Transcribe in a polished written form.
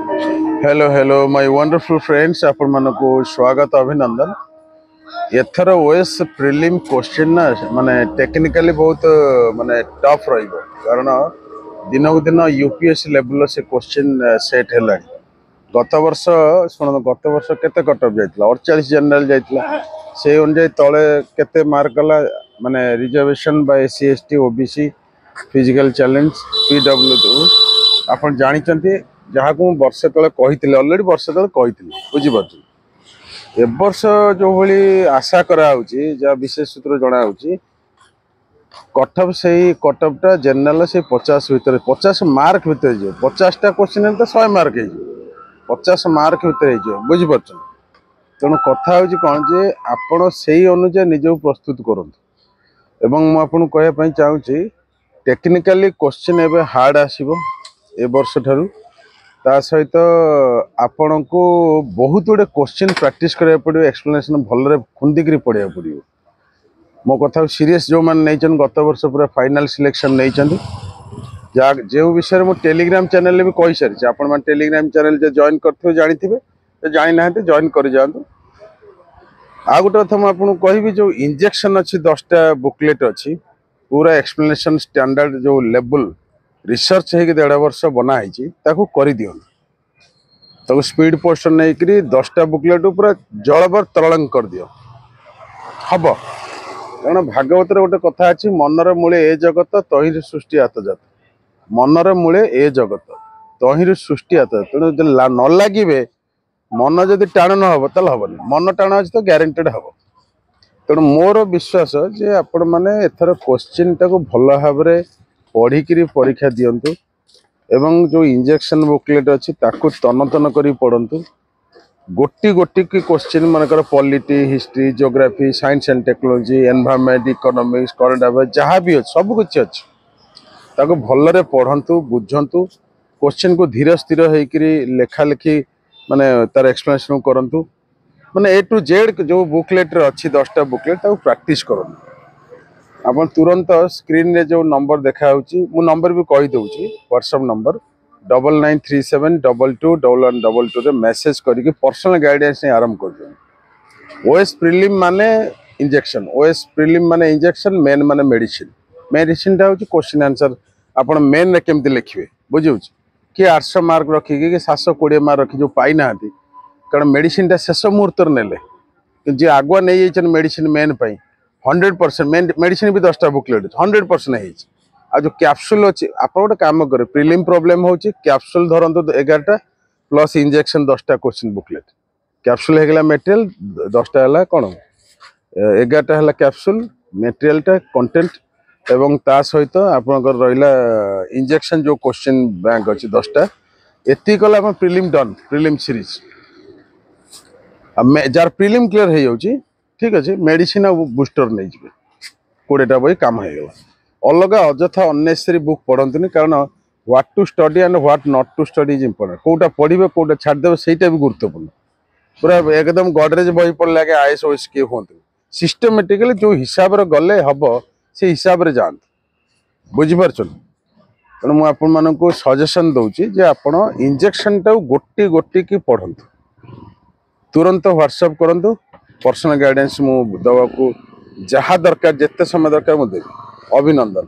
Hello hello my wonderful friends आपण मानको स्वागत अभिनंदन। एथर ओएस प्रिलिम क्वेश्चन ना माने टेक्निकली बहुत माने टफ रहिबो कारण दिनकु दिन यूपीएससी लेवल से क्वेश्चन सेट हैला। गत वर्ष सुन गत वर्ष केते कटअप जाइतला 48 जनरल जाइतला से अनुसार तळे केते मार्क गला माने reservation by SC ST OBC physical challenge PW आपण जानि चंती जहाँ को वर्षे तले कही अलरेडी वर्षे तले कही बुझीपार ए वर्ष जो भाई आशा कराऊँगी जहाँ विशेष सूत्र जनाऊँगी कटअप से कटअपटा जेनराल से 50 भितर 50 मार्क भितर जो 50टा क्वेश्चन तो 100 मार्क हो 50 मार्क भितर हो बुझीपार तेणु कथा हूँ कौन जे आपण से अनुसार निजक प्रस्तुत करूँ एवं मुझे कहवाई चाहूँगी टेक्निकाली क्वेश्चन एवं हार्ड आसो ए वर्ष ठारू ता सहित आपण को बहुत गुड़े क्वेश्चन प्रैक्टिस करा पड़ो एक्सप्लेनेशन भल खुंदिक पढ़ा पड़ो मो कथा सीरीयस जो मैंने गत वर्ष पूरा फाइनल सिलेक्शन नहीं जो विषय में टेलीग्राम चैनल भी कही सारी आपण टेलीग्राम चैनल जो जॉइन करते जानी जानी ना जॉइन कर जातु आ गोटे कथा मुझे कहि जो इंजेक्शन अच्छी 10टा बुकलेट अच्छी पूरा एक्सप्लेनेशन स्टैंडर्ड जो लेवल रिसर्च है कि 1.5 वर्ष बनाई कर दियो स्पीड पोस्टर नहीं करी 10टा बुकलेट पूरा जलबर तरलंग कर दियो हम कारण भागवत गोटे कथा अच्छी मनर मूले ए जगत तहिर सृष्टि आतजात मनर मूले ए जगत तहिर सृष्टि आतजात तेणु न लगे मन जदि टाण न हम ताल हेनी मन टाण अच्छे तो ग्यारंटेड हम तेणु मोर विश्वास जे आपण मैंने एथर क्वेश्चन टाक भल भाव पढ़ी परीक्षा दिंतु एवं जो इंजेक्शन बुकलेट अच्छी ताकू तन तन कर पढ़ु गोटी गोटी की क्वेश्चन मनकर polity history geography science and technology environment economics current affair जहाँ भी अच्छे सब कुछ अच्छी ताको भलरे पढ़ंतु बुझंतु क्वेश्चन को धीरे स्थिर होकर लेखा लेखी माने तार एक्सप्लेनेशन करंतु माने ए टू जेड जो बुकलेट अच्छी 10टा बुकलेट ताको प्रैक्टिस करंतु आप तुरंत स्क्रीन रे जो नंबर देखा मु नंबर भी कही दूची व्हाट्सएप नंबर 9937221122 रे मेसेज करके पर्सनल गाइडेंस आरंभ कर ओएस प्रिलिम माने इंजेक्शन ओएस प्रिलिम माने इंजेक्शन मेन माने मेडिसिन मेडिसिन टा होची क्वेश्चन आंसर आपण मेन रे केमति लिखिबे बुझिउ कि 800 मार्क रखिके कि 720 मार्क रखि जो पाई नांती कारण मेडिसिन टा शेष मुहूर्त नेले जे आगुआ नहीं जाइछन मेडिसिन मेन पाई 100% मेडिसिन भी 10टा बुकलेट 100% है आ जो कैप्सूल अच्छी आप गोटे कम करे प्रिलिम प्रॉब्लम हो कैप्सूल धरत 11टा प्लस इंजेक्शन 10टा क्वेश्चन बुकलेट कैप्सूल होगा मेटेरियल 10टा है कौन 11टा है कैप्सूल मेटेरियलटा कंटेंट एवं ता सहित आपंकर रहा इंजेक्शन जो क्वेश्चन बैंक अच्छी 10टा एति कले आप prelim done prelim series jar prelim clear हो जाउची ठीक अच्छे मेडिसिन आ बुस्टर नहीं जी 20टा बही काम होगा अलग अजथा अननेसेसरी बुक पढ़ंतुनी कारण what to study and what not to study is important कोटा पढ़े कोटा छाड़देवे सहीटा भी गुरुत्वपूर्ण पूरा एकदम गडरेज बही पढ़ले आगे आईएएस ओएस किए हूँ सिस्टमेटिकली जो हिसाब रे गले हम से हिसाब रे जातु बुझीपार तेणु मुझे सजेसन दूची जे आपण इंजेक्शन टा गोटी गोटी की पढ़ंतु तुरंत व्हाट्सएप करंतु पर्सनल गाइडेंस मु दवा को जहाँ दरकार जिते समय दरकार मुझे अभिनंदन।